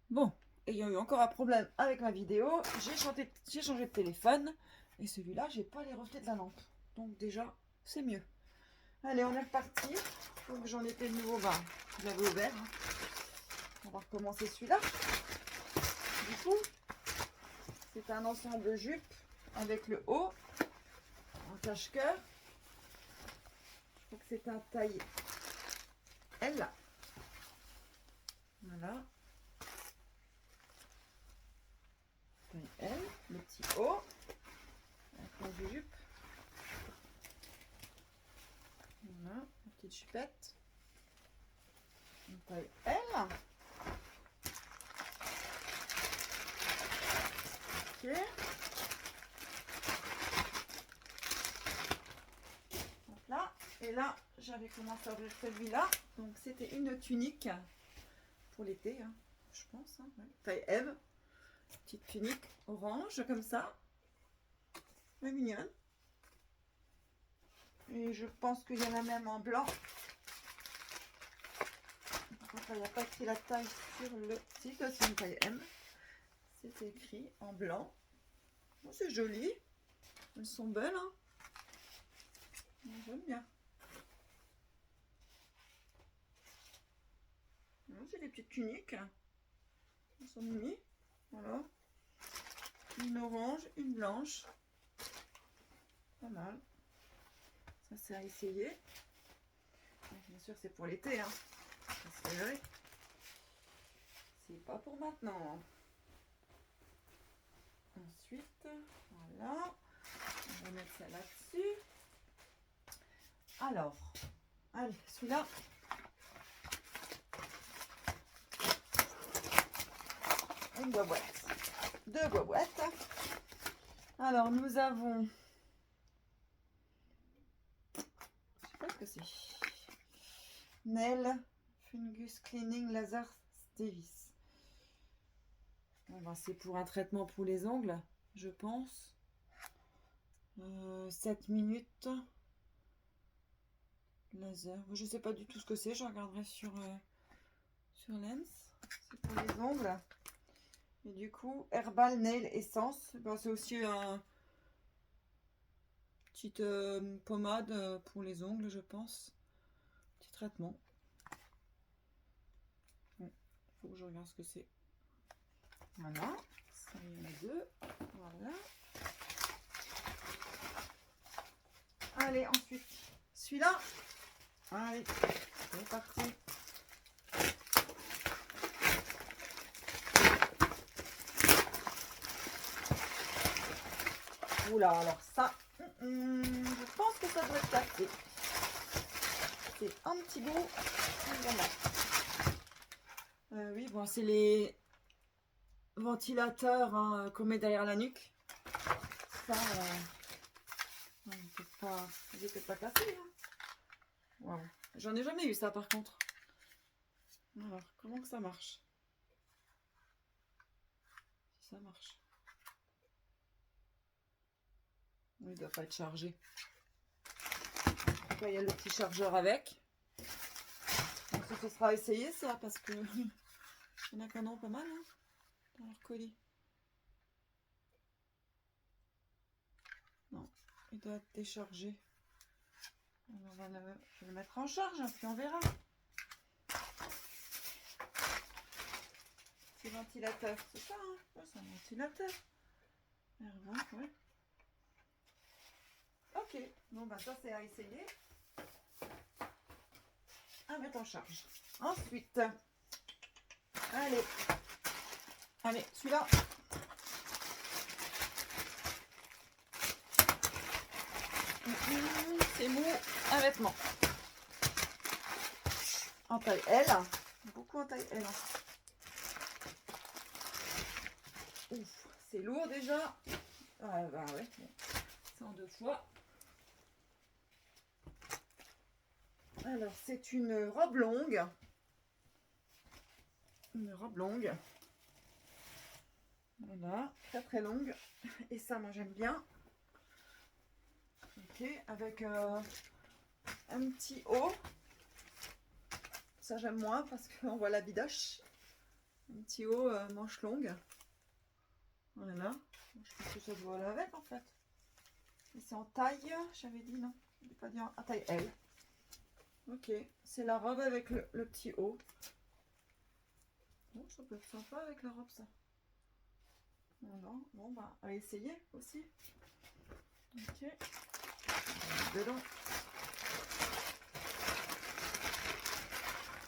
Bon, et il y a eu encore un problème avec ma vidéo. J'ai changé de téléphone. Et celui-là, j'ai pas les reflets de la lampe. Donc déjà, c'est mieux. Allez, on est reparti. Donc j'en étais de nouveau, je l'avais ouvert. Hein. On va recommencer celui-là. Du coup, c'est un ensemble jupe avec le haut, un cache-cœur. Je crois que c'est un taille L. Voilà. Taille L, le petit haut, avec la jupe. Voilà, la petite jupette. Une taille L. Ok. Donc là, et là, j'avais commencé à ouvrir celui-là. Donc c'était une tunique pour l'été, hein, je pense. Hein, ouais. Taille Eve. Petite tunique orange comme ça. Elle est mignonne. Et je pense qu'il y en a même en blanc. Enfin, il n'y a pas écrit la taille sur le site. C'est une taille M. C'est écrit en blanc. Bon, c'est joli. Elles sont belles. Hein. J'aime bien. C'est des petites tuniques. Elles sont mimi. Voilà. Une orange, une blanche. Pas mal. Ça, c'est à essayer. Bien sûr, c'est pour l'été. Hein. C'est vrai. C'est pas pour maintenant. Ensuite, voilà. On va mettre ça là-dessus. Alors, allez, celui-là. Une boîte. Deux boîtes. Alors, nous avons... Je sais pas ce que c'est. Nail Fungus Cleaning Laser Davis. Bon, ben, c'est pour un traitement pour les ongles, je pense. 7 minutes. Laser. Je sais pas du tout ce que c'est. Je regarderai sur Lens. C'est pour les ongles. Et du coup, Herbal Nail Essence. Ben, c'est aussi un petite pommade pour les ongles, je pense. Petit traitement. Bon, faut que je regarde ce que c'est. Voilà. Ça, il y en a deux. Voilà. Allez, ensuite, celui-là. Allez, c'est parti. Oula, alors ça, je pense que ça doit être cassé. C'est un petit bout. Voilà. Oui, bon, c'est les ventilateurs hein, qu'on met derrière la nuque. Ça, on peut pas, il peut pas casser. Hein. Wow. J'en ai jamais eu ça par contre. Alors, comment que ça marche? Si ça marche. Il ne doit pas être chargé. Là, il y a le petit chargeur avec. Donc ça, ce sera à essayer ça parce que il y en a quand même pas mal hein, dans leur colis. Non, il doit être déchargé. Alors, je vais le mettre en charge, puis on verra. C'est ventilateur, c'est ça, hein? Ouais, c'est un ventilateur. R20, ouais. Ok, bon bah ça c'est à essayer. À mettre en charge. Ensuite, allez, celui-là. C'est mou, un vêtement. En taille L. Beaucoup en taille L. Ouf, c'est lourd déjà. Ah bah ouais, c'est en 2 fois. Alors, c'est une robe longue. Une robe longue. Voilà, très très longue. Et ça, moi j'aime bien. Ok, avec un petit haut. Ça j'aime moins parce qu'on voit la bidoche. Un petit haut manche longue. Voilà. Je pense que ça doit aller avec en fait. Et c'est en taille, j'avais dit non. Je n'ai pas dit en taille L. Ok, c'est la robe avec le petit haut. Bon, ça peut être sympa avec la robe ça. Voilà. Bon bah, à essayer aussi. Ok. Dedans.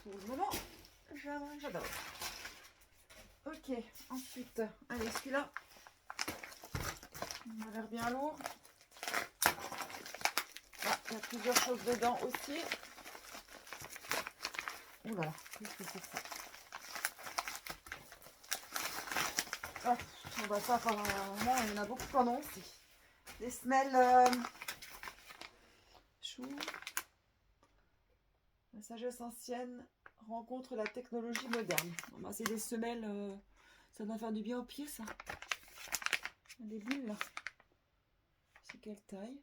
Pour le moment, j'adore. Ok, ensuite, allez, celui-là, il a l'air bien lourd. Ah, il y a plusieurs choses dedans aussi. Ouh là là, qu'est-ce que c'est ça? Ah, on va ça pendant un moment, il y en a beaucoup pendant aussi. Des semelles chou. La sagesse ancienne rencontre la technologie moderne. Bon, bah, c'est des semelles, ça doit faire du bien aux pieds ça. Des bulles là. C'est quelle taille?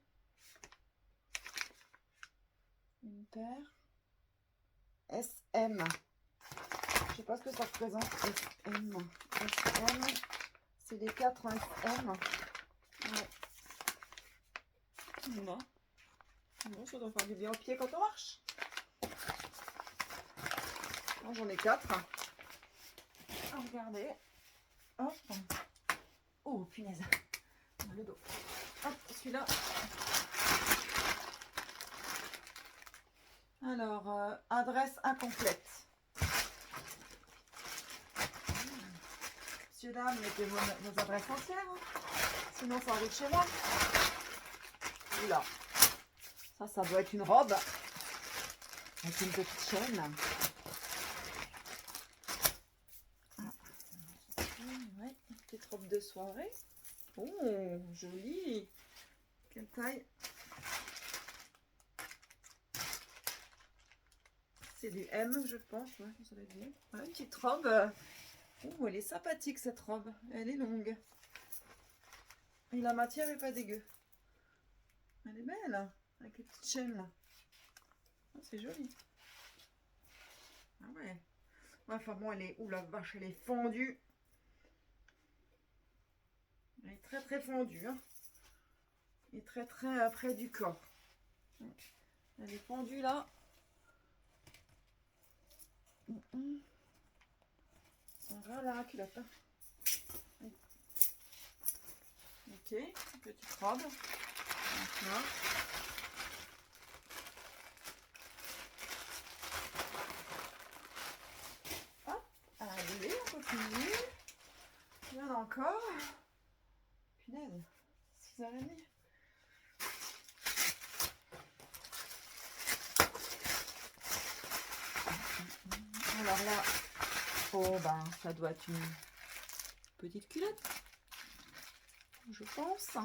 Une paire. SM. Je sais pas ce que ça représente. SM. SM. C'est les 4 en SM. Ouais. Voilà. Bon, ça doit faire du bien aux pieds quand on marche. J'en ai 4. Regardez. Hop. Oh, punaise. Le dos. Hop, celui-là. Alors, adresse incomplète. Monsieur, dame, mettez vos adresses entières. Hein. Sinon, ça arrive chez moi. Oula. Ça doit être une robe. Avec une petite chaîne. Ouais, une petite robe de soirée. Oh, jolie. Quelle taille? C'est du M, je pense. Ouais, ça doit être bien. Ouais, une petite robe. Oh, elle est sympathique cette robe. Elle est longue. Et la matière est pas dégueu. Elle est belle, hein, avec les petites chaînes là. Oh, c'est joli. Ah ouais. Enfin bon, elle est. Ouh la vache, elle est fendue. Elle est très très fendue. Hein. Et très très près du corps. Elle est fendue là. Voilà la culotte. Hein. Ok, une petite robe. Voilà. Hop, allez, on continue. Il y en a encore. Punaise, 6h30. Alors là, oh ben, ça doit être une petite culotte, je pense.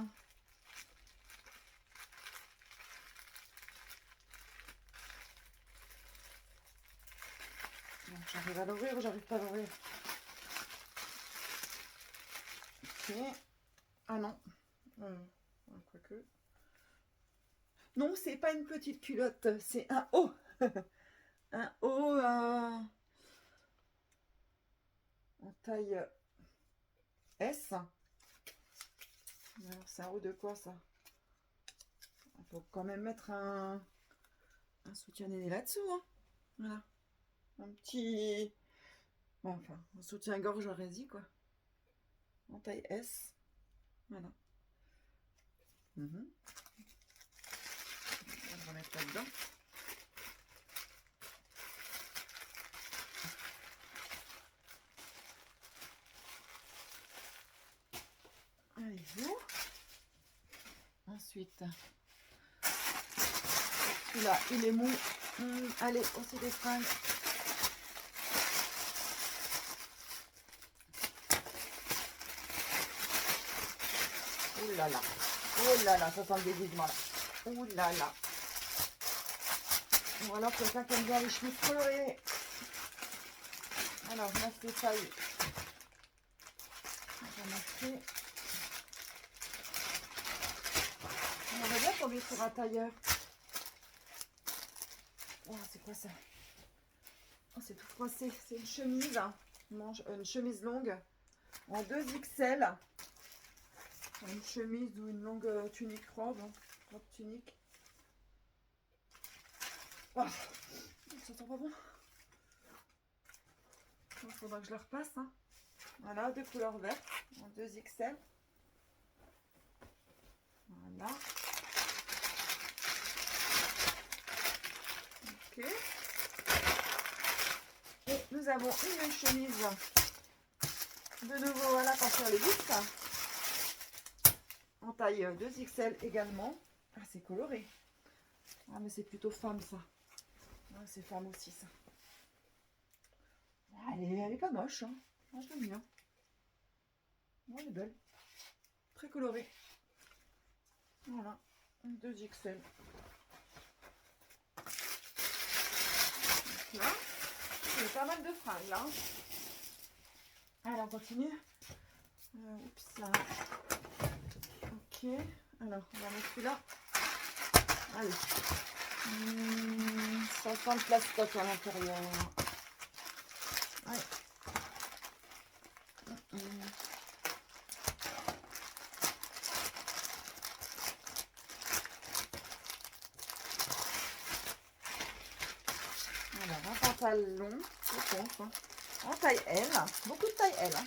J'arrive à l'ouvrir ou j'arrive pas à l'ouvrir? Ok. Ah non. Quoique. Non, c'est pas une petite culotte, c'est un haut. Un haut en taille S. Alors, c'est un haut de quoi ça? Il faut quand même mettre un soutien-aîné là-dessous. Hein. Voilà. Un petit. Bon, enfin, un soutien-gorge résille quoi. En taille S. Voilà. On va le remettre là-dedans. Allez-vous. Ensuite, celui-là, il est mou. Allez, aussi des fringues. Ouh là là. Oh là là, ça sent le déguisement là. Ouh là là. Ou alors quelqu'un qui aime bien les chemises colorées. Alors, là, c'est taille. On va bien tomber sur un tailleur. Oh, c'est quoi ça? Oh, c'est tout froissé. C'est une chemise. Hein. une chemise longue en 2XL. Une chemise ou une longue tunique robe. Robe tunique. Oh, ça sent pas bon. Il faudra que je la repasse. Hein. Voilà, de couleur verte en 2XL. Voilà. Ok. Et nous avons une chemise de nouveau voilà pour faire les vis. En taille 2XL également. Ah, c'est coloré. Ah, mais c'est plutôt femme ça. Ouais, c'est femme aussi ça. Elle est pas moche. Hein. Moi, je l'aime bien. Ouais, elle est belle. Très colorée. Voilà. 2XL. Donc là, il y a pas mal de fringues là. Allez, on continue. Oups, là. Ok. Alors, on va mettre celui-là. Allez. 50 plastoc à l'intérieur. Ouais. Alors, un pantalon, je pense, hein. En taille L, beaucoup de taille L. Hein.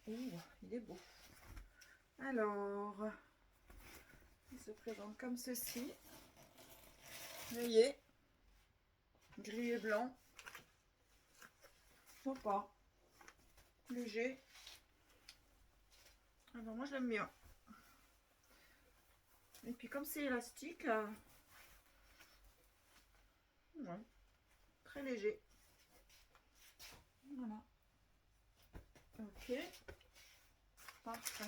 Ouh, il est beau. Alors, il se présente comme ceci. Voyez, gris et blanc. Sympa. Léger. Alors moi je l'aime bien. Et puis comme c'est élastique, ouais, très léger. Voilà. Ok. Parfait.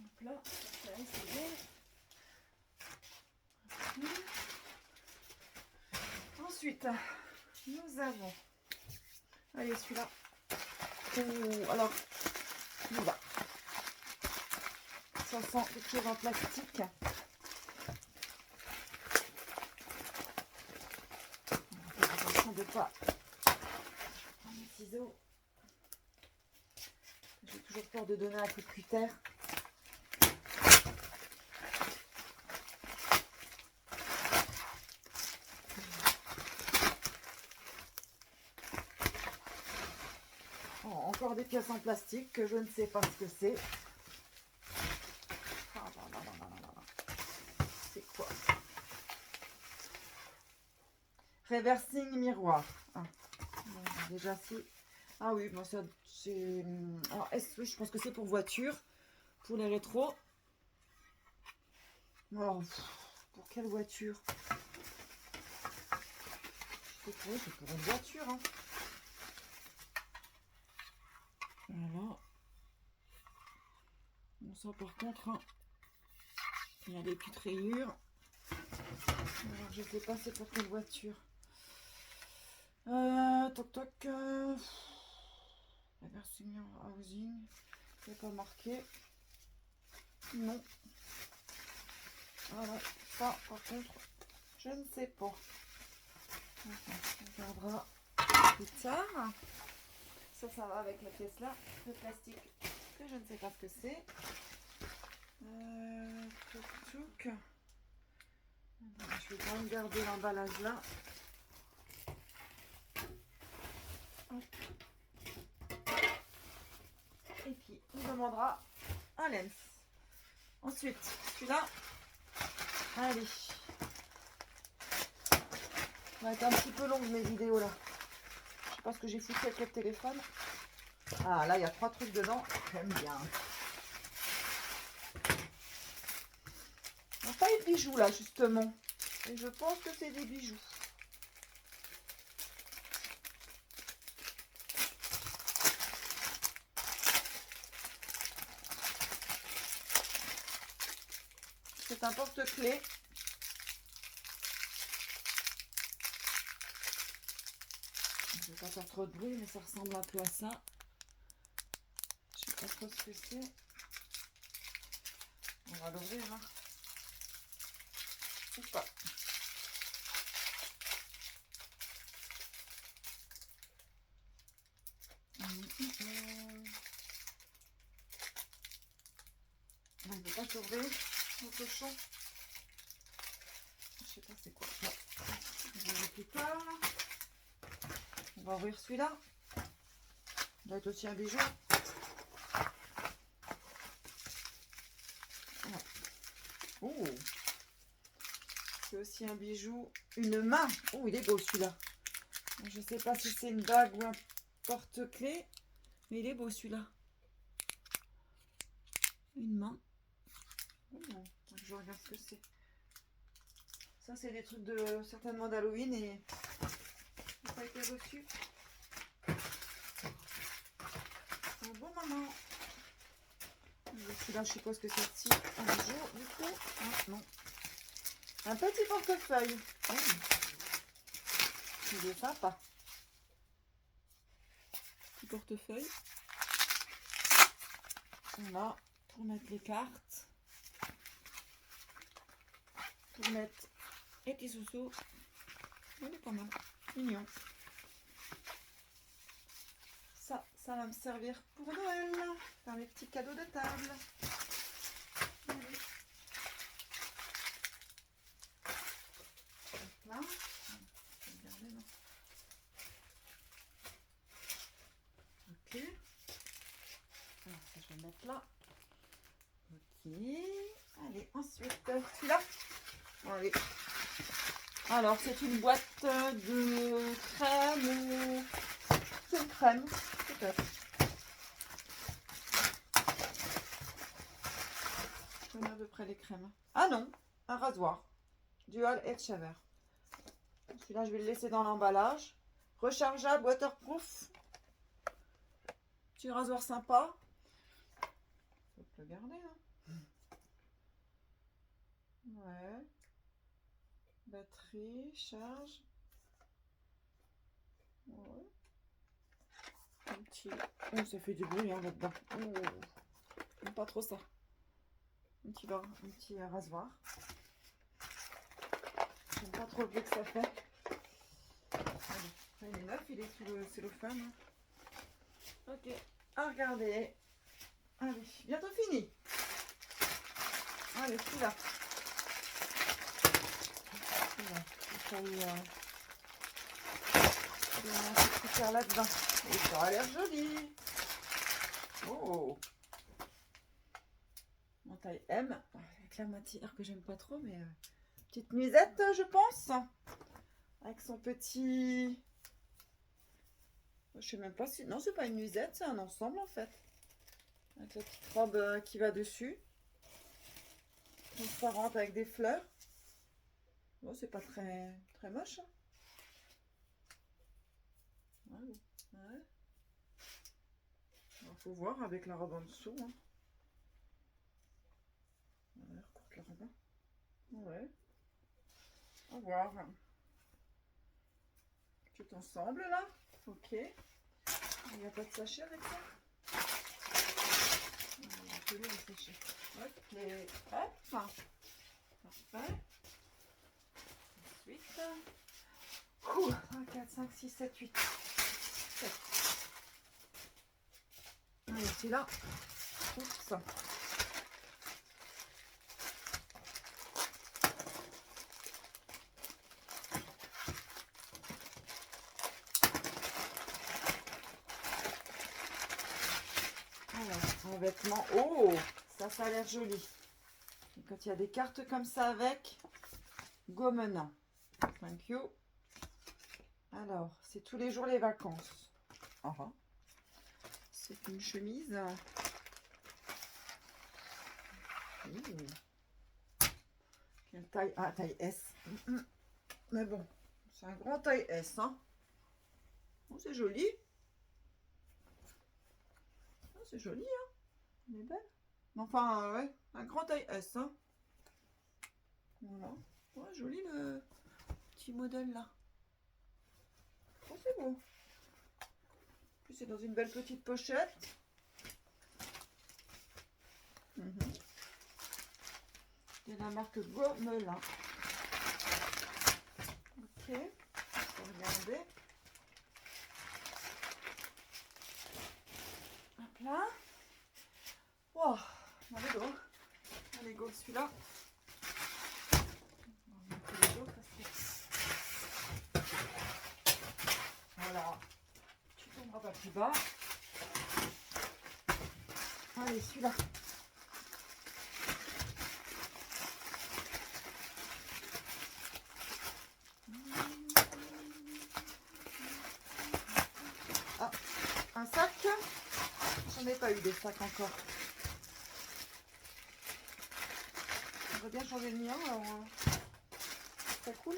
Donc là, ça va essayer. Ensuite, nous avons. Allez, celui-là. Alors, on va. Ça sent quelque chose en plastique. On va faire attention de ne pas prendre mes ciseaux. J'ai toujours peur de donner un coup de cutter. Oh, encore des pièces en plastique que je ne sais pas ce que c'est. C'est quoi? Reversing miroir. Ah, déjà si. Ah oui, moi ça c'est. Alors oui, je pense que c'est pour voiture, pour les rétros. Alors, pour quelle voiture? C'est pour une voiture. Hein. Voilà. Bon, ça par contre, hein, il y a des petites rayures. Alors, je sais pas c'est pour quelle voiture. Toc toc. Reversing housing. C'est pas marqué. Non. Voilà. Ça par contre, je ne sais pas. On regardera plus tard. Ça va avec la pièce là. Le plastique que je ne sais pas ce que c'est. Je vais quand même garder l'emballage là. Et puis on demandera un lens. Ensuite, celui-là. Allez. Ça va être un petit peu longue mes vidéos là. Je sais pas ce que j'ai foutu avec le téléphone. Ah là, il y a 3 trucs dedans. J'aime bien. On n'a pas eu de bijoux là justement. Et je pense que c'est des bijoux. C'est un porte-clés. Je ne vais pas faire trop de bruit, mais ça ressemble un peu à ça. Je ne sais pas trop ce que c'est. On va l'ouvrir. Hein. Ou pas. On ne peut pas s'ouvrir le cochon. Je sais pas c'est quoi. Non. On va ouvrir plus tard. On va ouvrir celui-là. Il doit être aussi un bijou. Oh, c'est aussi un bijou. Une main. Oh, il est beau celui-là. Je ne sais pas si c'est une bague ou un porte-clés. Mais il est beau celui-là. Une main. Oh, je regarde ce que c'est. Ça, c'est des trucs de certainement d'Halloween et ça n'a pas été reçu. Un bon maman. Celui-là, je suppose que c'est petit. Un bijou, du coup. Ah, non. Un petit portefeuille. Oh. Il est sympa. Petit portefeuille. Là, pour mettre les cartes. Pour mettre les petits sous-sous. Il est pas mal. Mignon. Ça va me servir pour Noël. Faire mes petits cadeaux de table. Allez. Là. Regardez, non. Ok. Alors, ça, je vais le mettre là. Ok. Allez, ensuite, celui-là. Allez. Alors, c'est une boîte de crème. C'est une crème, peut-être. Je connais à peu près les crèmes. Ah non, un rasoir. Dual Edge Shaver. Celui-là, je vais le laisser dans l'emballage. Rechargeable, waterproof. Petit rasoir sympa. Faut le garder, hein. Ouais. Batterie, charge. Ouais. Un petit... Oh, ça fait du bruit hein, là-dedans. Oh. J'aime pas trop ça. Un petit rasoir. J'aime pas trop le bruit que ça fait. Allez. Il est neuf, il est sous le cellophane. Ok. À regarder. Allez, bientôt fini. Allez, celui-là. Il y a un petit truc là-dedans. Et ça a l'air joli. Oh. En taille M. Avec la matière que j'aime pas trop, mais petite nuisette, je pense. Avec son petit... Je sais même pas si... Non, c'est pas une nuisette, c'est un ensemble en fait. Avec la petite robe qui va dessus. Transparente avec des fleurs. Bon, c'est pas très moche. Hein. Ouais. Ouais. Alors, faut voir avec la robe en dessous. Hein. On va recourte la robe. Ouais. On va voir. Tout ensemble là. Ok. Il n'y a pas de sachet avec ça. On va coller le sachet. Ok. Hop. Parfait. Ensuite. 3, 4, 5, 6, 7, 8. 7. Allez, celui-là. Oups. Alors, un vêtement. Oh, ça a l'air joli. Et quand il y a des cartes comme ça avec, gommena. Thank you. Alors, c'est tous les jours les vacances. C'est une chemise. Quelle taille? Ah, taille S. Mais bon, c'est un grand taille S. Hein. Oh, c'est joli. Oh, c'est joli, hein. Elle est belle. Enfin, ouais, un grand taille S. Hein. Voilà. Ouais, joli le petit modèle là. Oh, c'est beau. Puis c'est dans une belle petite pochette. C'est la marque Gommelin. Ok. On va regarder. Là. Wow, allez go. Allez go, celui-là. Voilà. Tu tomberas pas plus bas. Allez, celui-là. Ah, un sac. J'en ai pas eu des sacs encore. On va bien changer le mien, alors c'est cool.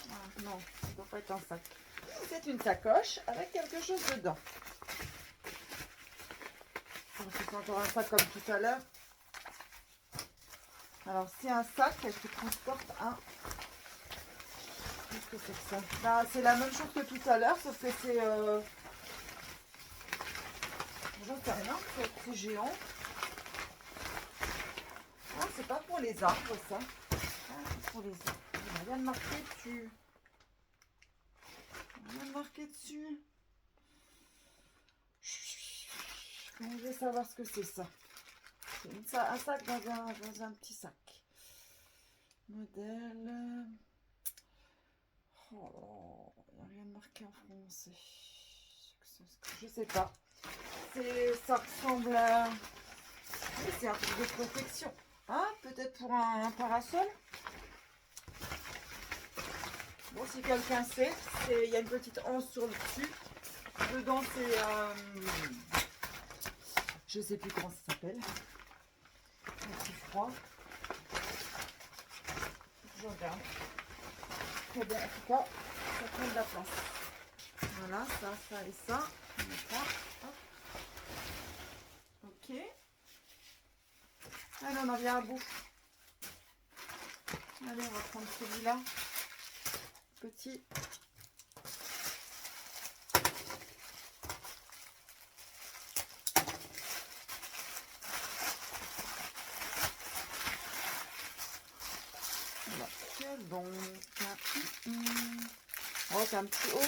Ah, non, ça ne doit pas être un sac. C'est une sacoche avec quelque chose dedans. C'est encore un sac comme tout à l'heure. Alors c'est un sac qui transporte un... Qu'est-ce que c'est que ça? Bah, c'est la même chose que tout à l'heure, sauf que c'est... J'en sais rien, c'est géant. Ah, c'est pas pour les arbres ça. Ah, c'est pour les arbres. Il n'y a rien de marqué dessus. Rien de marqué dessus. Je vais savoir ce que c'est ça. C'est un sac dans un petit sac. Modèle. Oh, il n'y a rien de marqué en français. Je sais pas. Ça ressemble à... Oui, c'est un truc de protection. Ah, peut-être pour un parasol. Bon, si quelqu'un sait, il y a une petite anse sur le dessus. Dedans, c'est... je sais plus comment ça s'appelle. Un petit froid. Je regarde. Très bien, en tout cas, ça prend de la place. Voilà, ça et ça. On met ça. Hop. Ok. Allez, on en vient à bout. Allez, on va prendre celui-là. Petit. Voilà. Quel donc. Oh, c'est un petit haut.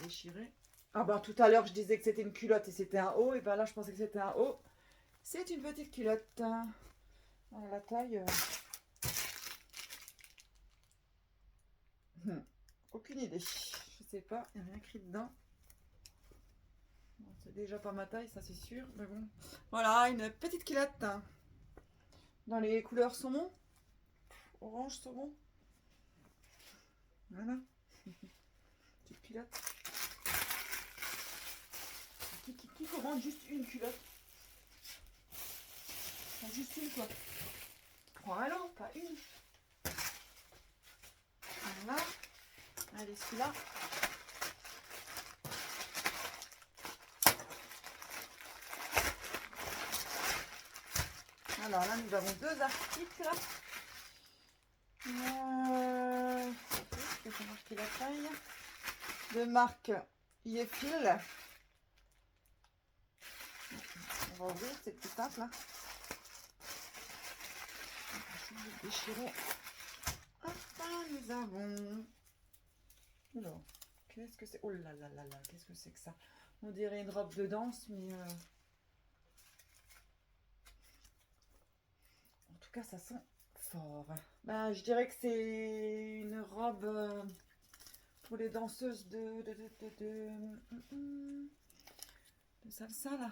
Déchiré. Ah bah tout à l'heure je disais que c'était une culotte et c'était un haut, et ben là je pensais que c'était un haut. C'est une petite culotte. Alors, la taille. Aucune idée. Je sais pas, il n'y a rien écrit dedans. Bon, c'est déjà pas ma taille, ça c'est sûr. Mais bon. Voilà, une petite culotte. Dans les couleurs saumon. Orange saumon. Voilà. Petite culotte. Qui commande juste une culotte? Enfin, juste une quoi. Voilà, pas une. Voilà. Allez, celui-là. Alors là, nous avons deux articles. Je vais marquer la taille. De marque Yefil. On va ouvrir, c'est plus simple. Hein. Je vais déchirer. Hop, nous avons... Alors, qu'est-ce que c'est? Oh là là là là, qu'est-ce que c'est que ça? On dirait une robe de danse, mais... En tout cas, ça sent fort. Ben, je dirais que c'est une robe pour les danseuses de salsa, là.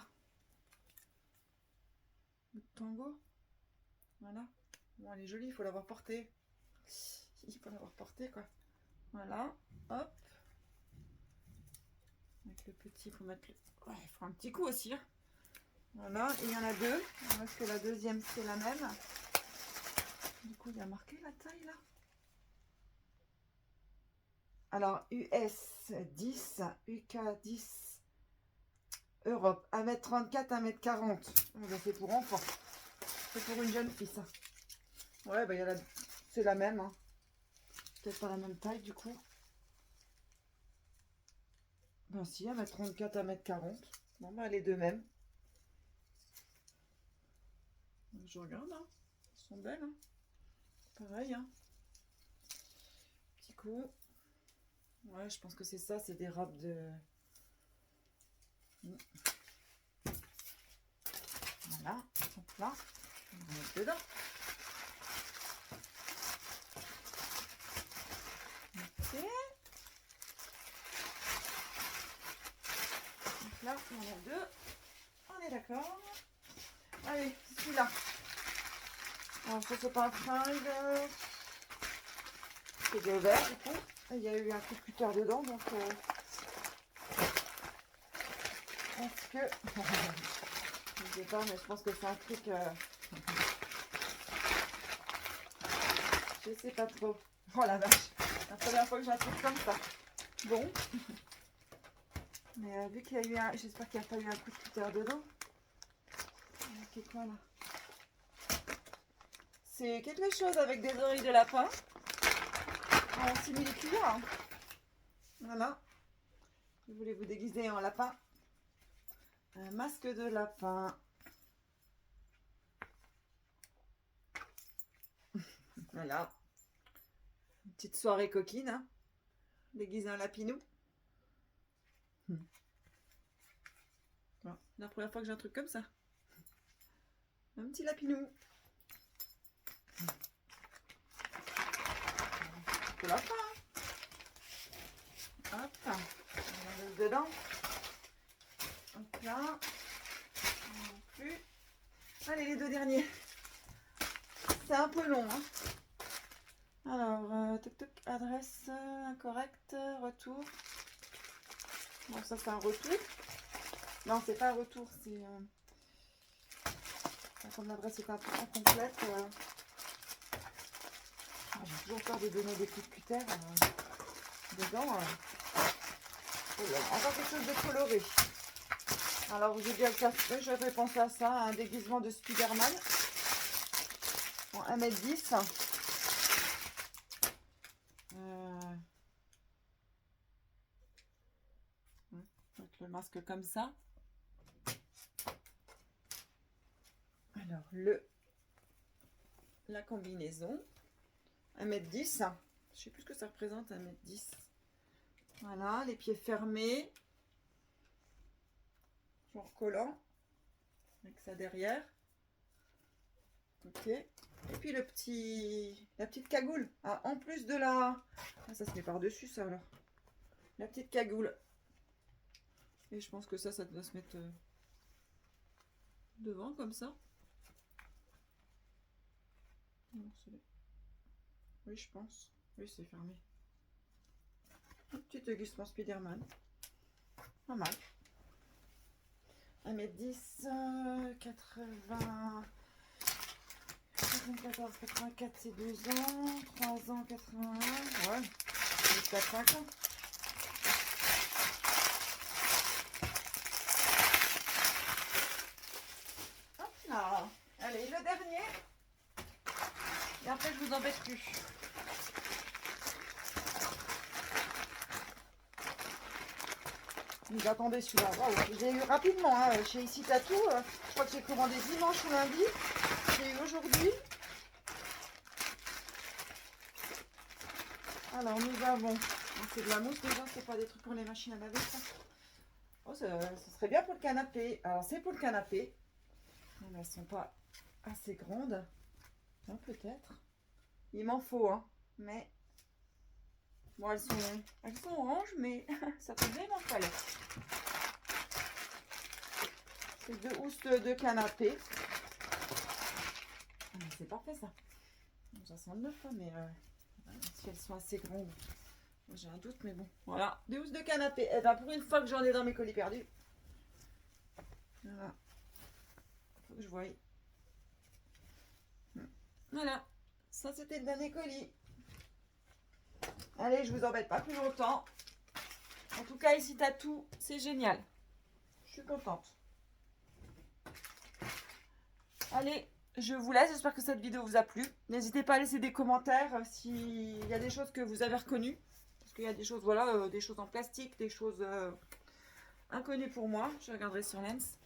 De tango. Voilà. Bon, elle est jolie, il faut l'avoir portée. Il faut l'avoir portée, quoi. Voilà. Hop. Avec le petit, il faut mettre le... Ouais, il faut un petit coup aussi. Hein. Voilà, et il y en a deux. Est-ce que la deuxième, c'est la même? Du coup, il y a marqué la taille, là. Alors, US 10, UK 10, Europe, 1m34, 1m40. C'est pour enfants. C'est pour une jeune fille, ça. Ouais, bah, c'est la même. Hein. Peut-être pas la même taille, du coup. Ben si, 1m34, 1m40. Bon, bah les deux mêmes. Je regarde, hein. Elles sont belles, hein. Pareil, hein. Petit coup. Ouais, je pense que c'est ça, c'est des robes de... Voilà, donc là, on va mettre dedans. Ok. Donc là, on en a deux. On est d'accord. Allez, celui-là. Alors, ça, c'est pas un fringue. C'est de vert, du coup. Il y a eu un coup de cutter dedans, donc... Est-ce que... je sais pas, mais je pense que c'est un truc... je sais pas trop. Oh la vache. La première fois que j'ai un truc comme ça. Bon. Mais vu qu'il y a eu un... J'espère qu'il n'y a pas eu un coup de cutter dedans. C'est quoi là? C'est quelque chose avec des oreilles de lapin. En simili-cuir. Hein. Voilà. Je voulais vous déguiser en lapin. Un masque de lapin. Voilà. Une petite soirée coquine. Hein. Déguisé en lapinou. Bon, la première fois que j'ai un truc comme ça. Un petit lapinou. C'est la fin. Hop. On enlève dedans. Hop là. Non plus. Allez, les deux derniers. C'est un peu long. Hein. Alors, toc toc, adresse incorrecte, retour. Bon, ça c'est un retour. Non, c'est pas un retour, c'est... comme l'adresse est un peu incomplète. J'ai toujours peur de donner des coups de cutter dedans. Encore quelque chose de coloré. Alors, j'ai bien le café, j'avais pensé à ça, un déguisement de Spider-Man en 1m10. Avec le masque comme ça. Alors, la combinaison. 1m10. Je sais plus ce que ça représente, 1m10. Voilà, les pieds fermés. Genre collant. Avec ça derrière. Ok. Et puis la petite cagoule. Ah, en plus de la... Ah, ça se met par-dessus ça alors. La petite cagoule. Et je pense que ça doit se mettre devant comme ça. Non, oui, je pense. Oui, c'est fermé. Un petit déguisement Spider-Man. Pas mal. 1m10, 80... 94, 84, c'est 2 ans. 3 ans, 81. Ouais, 4-5 ans. Hop là. Allez, le dernier. Et après, je vous embête plus. Vous attendez celui-là. Wow. J'ai eu rapidement hein, chez Ici Tattoo. Je crois que j'ai commandé dimanche ou lundi. J'ai eu aujourd'hui. Alors, nous avons... C'est de la mousse déjà, c'est pas des trucs pour les machines à laver, ça. Oh, ce serait bien pour le canapé. Alors, c'est pour le canapé. Mais elles sont pas assez grandes. Non, peut-être. Il m'en faut, hein. Mais... Bon, elles sont oranges, mais ça peut bien m'en falloir. C'est deux housses de canapé. C'est parfait, ça. Ça sent neuf, hein, mais si elles sont assez grandes. J'ai un doute, mais bon. Voilà, des housses de canapé. Et ben, pour une fois que j'en ai dans mes colis perdus. Voilà. Faut que je voie. Voilà. Ça, c'était le dernier colis. Allez, je vous embête pas plus longtemps. En tout cas, Ici Tattoo, c'est génial. Je suis contente. Allez, je vous laisse. J'espère que cette vidéo vous a plu. N'hésitez pas à laisser des commentaires s'il y a des choses que vous avez reconnues. Parce qu'il y a des choses, voilà, des choses en plastique, des choses inconnu pour moi. Je regarderai sur Lens.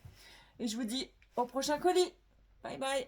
Et je vous dis au prochain colis. Bye bye.